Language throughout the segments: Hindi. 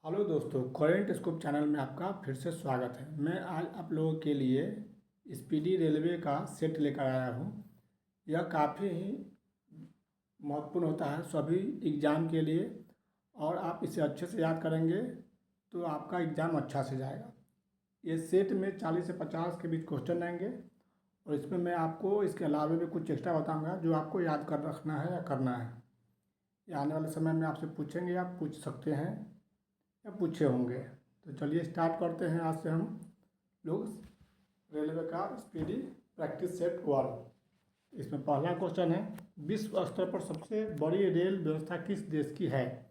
हेलो दोस्तों, करेंट स्कोप चैनल में आपका फिर से स्वागत है। मैं आज आप लोगों के लिए स्पीडी रेलवे का सेट लेकर आया हूँ। यह काफ़ी ही महत्वपूर्ण होता है सभी एग्ज़ाम के लिए, और आप इसे अच्छे से याद करेंगे तो आपका एग्ज़ाम अच्छा से जाएगा। ये सेट में 40 से 50 के बीच क्वेश्चन आएंगे, और इसमें मैं आपको इसके अलावा भी कुछ एक्स्ट्रा बताऊँगा जो आपको याद कर रखना है या करना है। ये आने वाले समय में आपसे पूछेंगे, आप पूछ सकते हैं या पूछे होंगे। तो चलिए स्टार्ट करते हैं। आज से हम लोग रेलवे का स्पीडी प्रैक्टिस सेट 1। इसमें पहला क्वेश्चन है, विश्व स्तर पर सबसे बड़ी रेल व्यवस्था किस देश की है?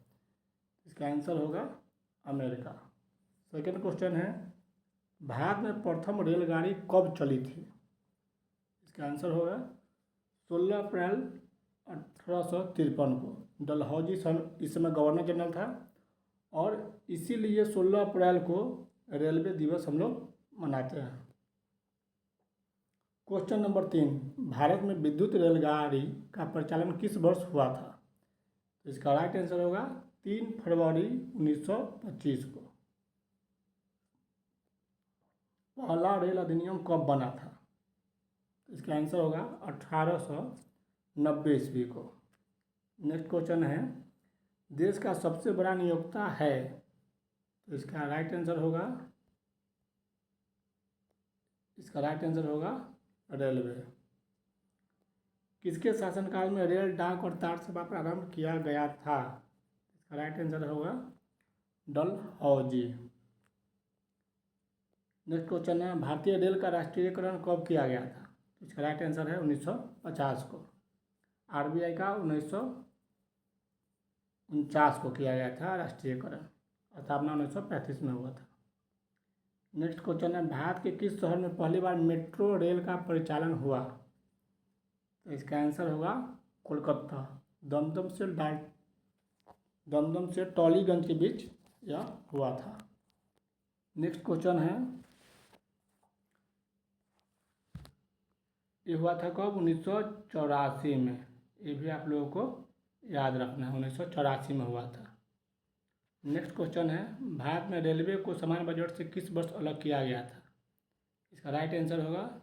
इसका आंसर होगा अमेरिका। सेकेंड क्वेश्चन है, भारत में प्रथम रेलगाड़ी कब चली थी? इसका आंसर होगा 16 अप्रैल 1853 को। डलहौजी इस समय गवर्नर जनरल था, और इसीलिए 16 अप्रैल को रेलवे दिवस हम लोग मनाते हैं। क्वेश्चन नंबर 3, भारत में विद्युत रेलगाड़ी का प्रचलन किस वर्ष हुआ था? तो इसका राइट आंसर होगा 3 फरवरी 1925 को। पहला रेल अधिनियम कब बना था? तो इसका आंसर होगा 1890 ईस्वी को। नेक्स्ट क्वेश्चन है, देश का सबसे बड़ा नियोक्ता है? तो इसका राइट आंसर होगा रेलवे। किसके शासनकाल में रेल, डाक और तार सेवा प्रारंभ किया गया था? इसका राइट आंसर होगा डलहौजी। नेक्स्ट क्वेश्चन है, भारतीय रेल का राष्ट्रीयकरण कब किया गया था? इसका राइट आंसर है 1950 को। आरबीआई का 1949 को किया गया था राष्ट्रीयकरण। स्थापना 1935 में हुआ था। नेक्स्ट क्वेश्चन है, भारत के किस शहर में पहली बार मेट्रो रेल का परिचालन हुआ? तो इसका आंसर होगा कोलकाता। दमदम से टॉलीगंज के बीच यह हुआ था। नेक्स्ट क्वेश्चन है, ये हुआ था कब? 1984 में। ये भी आप लोगों को याद रखना है, 1984 में हुआ था। नेक्स्ट क्वेश्चन है, भारत में रेलवे को सामान्य बजट से किस वर्ष अलग किया गया था? इसका राइट आंसर होगा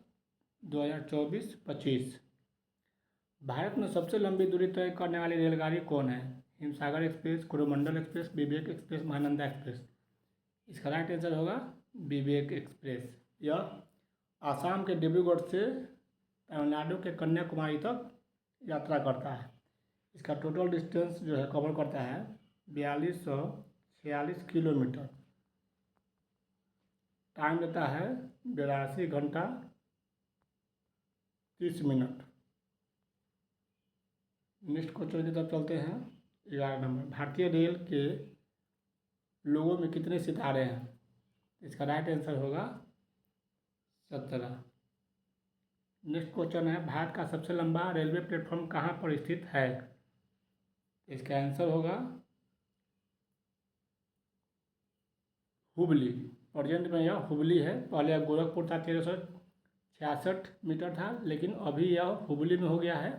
2024-25। भारत में सबसे लंबी दूरी तय करने वाली रेलगाड़ी कौन है? हिमसागर एक्सप्रेस, कोरोमंडल एक्सप्रेस, विवेक एक्सप्रेस, महानंदा एक्सप्रेस। इसका राइट आंसर होगा विवेक एक्सप्रेस। यह आसाम के डिब्रूगढ़ से तमिलनाडु के कन्याकुमारी तक यात्रा करता है। इसका टोटल डिस्टेंस जो है कवर करता है 4246 किलोमीटर। टाइम लेता है 82 घंटा 30 मिनट। नेक्स्ट क्वेश्चन की तरफ चलते हैं। 11 नंबर, भारतीय रेल के लोगों में कितने सितारे हैं? इसका राइट आंसर होगा 17। नेक्स्ट क्वेश्चन है, भारत का सबसे लंबा रेलवे प्लेटफॉर्म कहाँ पर स्थित है? इसका आंसर होगा हुबली। प्रेजेंट में यह हुबली है। पहले यह गोरखपुर था, 1366 मीटर था, लेकिन अभी यह हुबली में हो गया है।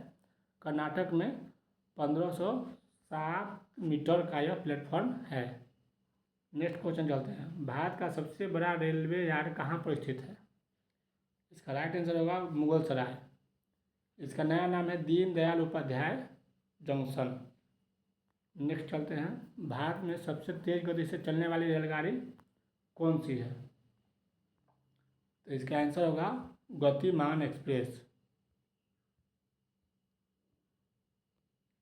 कर्नाटक में 1507 मीटर का यह प्लेटफॉर्म है। नेक्स्ट क्वेश्चन चलते हैं, भारत का सबसे बड़ा रेलवे यार्ड कहाँ पर स्थित है? इसका राइट आंसर होगा मुगल सराय। इसका नया नाम है दीन दयाल उपाध्याय जंक्शन। नेक्स्ट चलते हैं, भारत में सबसे तेज गति से चलने वाली रेलगाड़ी कौन सी है? तो इसका आंसर होगा गतिमान एक्सप्रेस।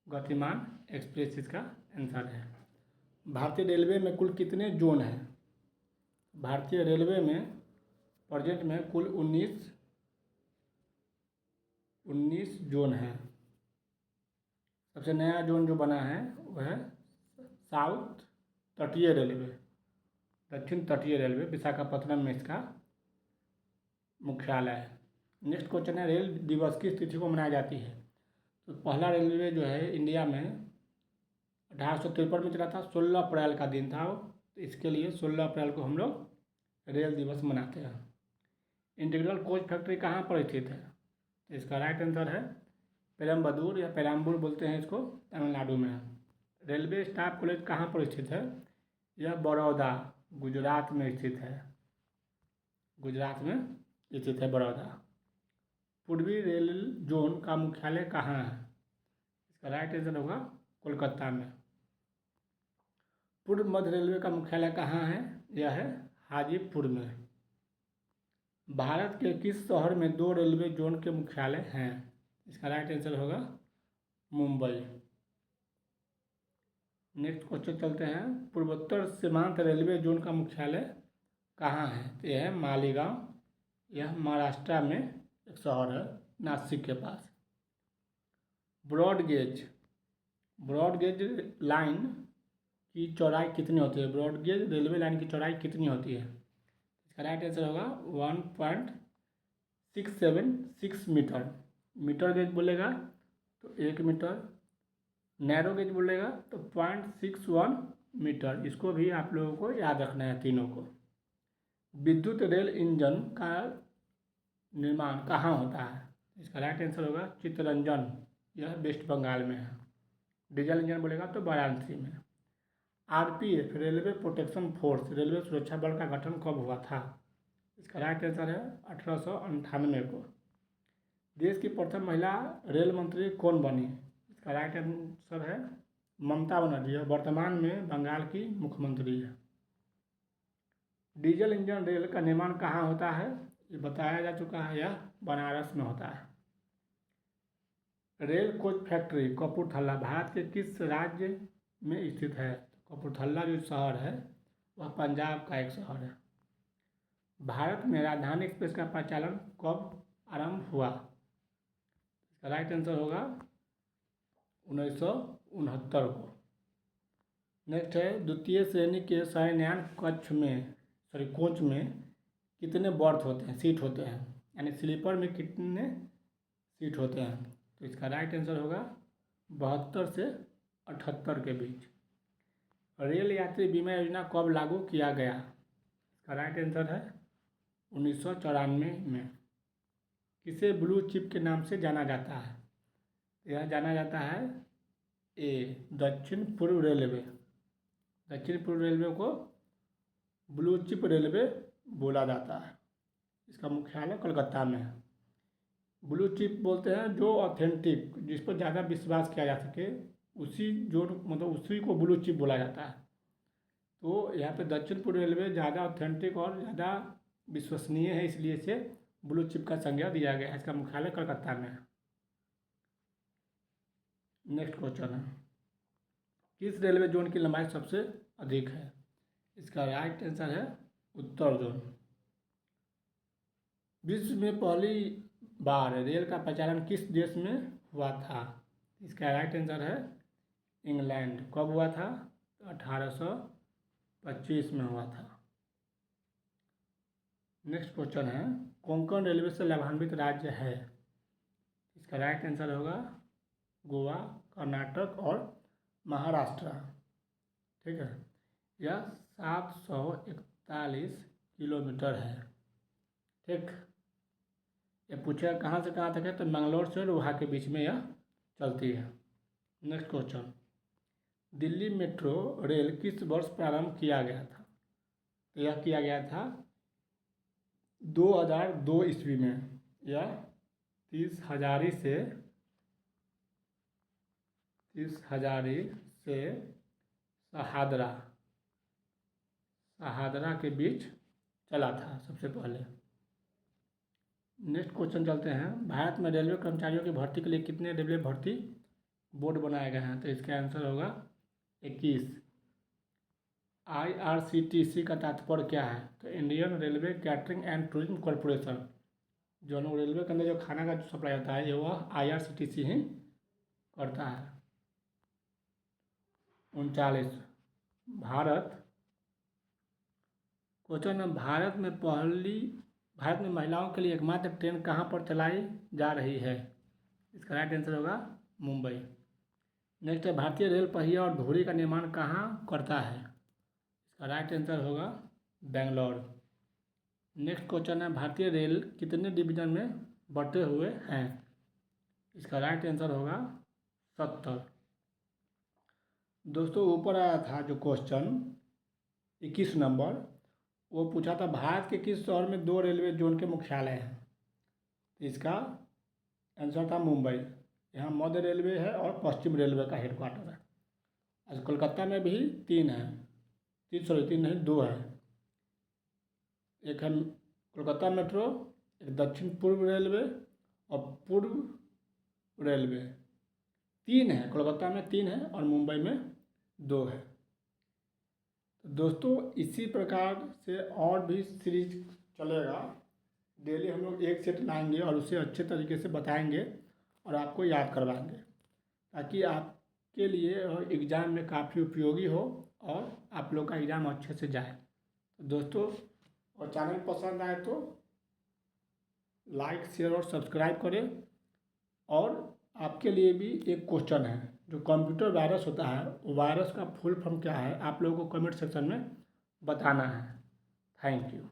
गतिमान एक्सप्रेस इसका आंसर है। भारतीय रेलवे में कुल कितने जोन हैं? भारतीय रेलवे में प्रेजेंट में कुल 19 जोन हैं। सबसे नया जोन जो बना है वह है साउथ तटीय रेलवे, दक्षिण तटीय रेलवे, विशाखापत्तनम में इसका मुख्यालय है। नेक्स्ट क्वेश्चन है, रेल दिवस किस तिथि को मनाई जाती है? तो पहला रेलवे जो है इंडिया में 1853 में चला था, 16 अप्रैल का दिन था वो, तो इसके लिए 16 अप्रैल को हम लोग रेल दिवस मनाते हैं। इंटीग्रल कोच फैक्ट्री कहाँ पर स्थित है? तो इसका राइट आंसर है पेरम्बदूर, या पेराम्बूर बोलते हैं इसको, तमिलनाडु में है। रेलवे स्टाफ कॉलेज कहाँ पर स्थित है? यह बड़ौदा गुजरात में स्थित है। गुजरात में स्थित है बड़ौदा। पूर्वी रेल जोन का मुख्यालय कहाँ है? इसका राइट आंसर होगा कोलकाता में। पूर्व मध्य रेलवे का मुख्यालय कहाँ है? यह है हाजीपुर में। भारत के किस शहर में 2 रेलवे जोन के मुख्यालय हैं? इसका राइट आंसर होगा मुंबई। नेक्स्ट क्वेश्चन चलते हैं। पूर्वोत्तर सीमांत रेलवे जोन का मुख्यालय कहाँ है? तो यह है मालेगांव। यह महाराष्ट्र में एक शहर है, नासिक के पास। ब्रॉड गेज लाइन की चौड़ाई कितनी होती है? ब्रॉड गेज रेलवे लाइन की चौड़ाई कितनी होती है? इसका राइट आंसर होगा 1.676 मीटर। मीटर गेज बोलेगा तो 1 मीटर, नैरो गेज बोलेगा तो 0.61 मीटर। इसको भी आप लोगों को याद रखना है तीनों को। विद्युत रेल इंजन का निर्माण कहाँ होता है? इसका राइट आंसर होगा चित्तरंजन। यह वेस्ट बंगाल में है। डीजल इंजन बोलेगा तो वाराणसी में। RPF railway protection force railway सुरक्षा बल का गठन कब हुआ था? इसका राइट आंसर है 1898 को। देश की प्रथम महिला रेल मंत्री कौन बनी? इसका राइट आंसर है ममता बनर्जी। वर्तमान में बंगाल की मुख्यमंत्री है। डीजल इंजन रेल का निर्माण कहाँ होता है? ये बताया जा चुका है, यह बनारस में होता है। Rail coach factory Kapurthala Bharat के किस राज्य में स्थित है? कपूरथला जो शहर है वह पंजाब का एक शहर है। भारत में राजधानी एक्सप्रेस का परिचालन कब आरंभ हुआ? इसका राइट आंसर होगा 1969 को। नेक्स्ट है द्वितीय श्रेणी के शयनयान कोच में कितने बर्थ होते हैं, सीट होते हैं? यानी स्लीपर में कितने सीट होते हैं? तो इसका राइट आंसर होगा 72 से 78 के बीच। रेल यात्री बीमा योजना कब लागू किया गया? इसका राइट आंसर है 1994 में। किसे ब्लू चिप के नाम से जाना जाता है? यह जाना जाता है दक्षिण पूर्व रेलवे। दक्षिण पूर्व रेलवे को ब्लू चिप रेलवे बोला जाता है। इसका मुख्यालय कोलकाता में है। ब्लू चिप बोलते हैं जो ऑथेंटिक, जिस पर ज़्यादा विश्वास किया जा सके, उसी को ब्लू चिप बोला जाता है। तो यहाँ पे दक्षिण पूर्व रेलवे ज़्यादा ऑथेंटिक और ज़्यादा विश्वसनीय है, इसलिए इसे ब्लू चिप का संज्ञा दिया गया है। इसका मुख्यालय कोलकाता में है। नेक्स्ट क्वेश्चन है, किस रेलवे जोन की लंबाई सबसे अधिक है? इसका राइट आंसर है उत्तर जोन। विश्व में पहली बार रेल का परिचालन किस देश में हुआ था? इसका राइट आंसर है इंग्लैंड। कब हुआ था? 1825 में हुआ था। नेक्स्ट क्वेश्चन है, कोंकण रेलवे से लाभान्वित राज्य है? इसका राइट आंसर होगा गोवा, कर्नाटक और महाराष्ट्र। ठीक है, यह 741 किलोमीटर है। ठीक, ये पूछा कहाँ से कहाँ तक है, तो मंगलौर से रोहा के बीच में यह चलती है। Next question, Delhi metro rail किस वर्ष प्रारंभ किया गया था? तो यह किया गया था 2002 ईस्वी में। यह 30 हजारी से शहादरा के बीच चला था सबसे पहले। नेक्स्ट क्वेश्चन चलते हैं, भारत में रेलवे कर्मचारियों की भर्ती के लिए कितने रेलवे भर्ती बोर्ड बनाए गए हैं? तो इसका आंसर होगा 21। IRCTC का तात्पर्य क्या है? तो Indian railway catering and tourism corporation. जो रेलवे के अंदर जो खाना का जो सप्लाई होता है, ये वह IRCTC ही करता है। 39, क्वेश्चन है, भारत में महिलाओं के लिए एकमात्र ट्रेन कहाँ पर चलाई जा रही है? इसका राइट आंसर होगा मुंबई। नेक्स्ट है, भारतीय रेल पहिया और धुरी का निर्माण कहाँ करता है? इसका राइट आंसर होगा बेंगलोर। नेक्स्ट क्वेश्चन है, भारतीय रेल कितने डिवीजन में बटे हुए हैं? इसका राइट आंसर होगा 70। दोस्तों ऊपर आया था जो क्वेश्चन 21 नंबर, वो पूछा था भारत के किस शहर में 2 रेलवे जोन के मुख्यालय हैं। तो इसका आंसर था मुंबई। यहाँ मध्य रेलवे है और पश्चिम रेलवे का हेडक्वार्टर है। आज कोलकाता में भी 3 है, 3 नहीं 2 है। एक है कोलकाता मेट्रो, एक दक्षिण पूर्व रेलवे और पूर्व रेलवे। 3 है, कोलकाता में 3 है और मुंबई में 2 है। तो दोस्तों इसी प्रकार से और भी सीरीज चलेगा। डेली हम लोग एक सेट लाएंगे और उसे अच्छे तरीके से बताएंगे और आपको याद करवाएंगे, ताकि आपके लिए एग्ज़ाम में काफ़ी उपयोगी हो और आप लोग का एग्ज़ाम अच्छे से जाए। तो दोस्तों, और चैनल पसंद आए तो लाइक, शेयर और सब्सक्राइब करें। और आपके लिए भी एक क्वेश्चन है, जो कंप्यूटर वायरस होता है, वो वायरस का फुल फॉर्म क्या है, आप लोगों को कमेंट सेक्शन में बताना है। Thank you.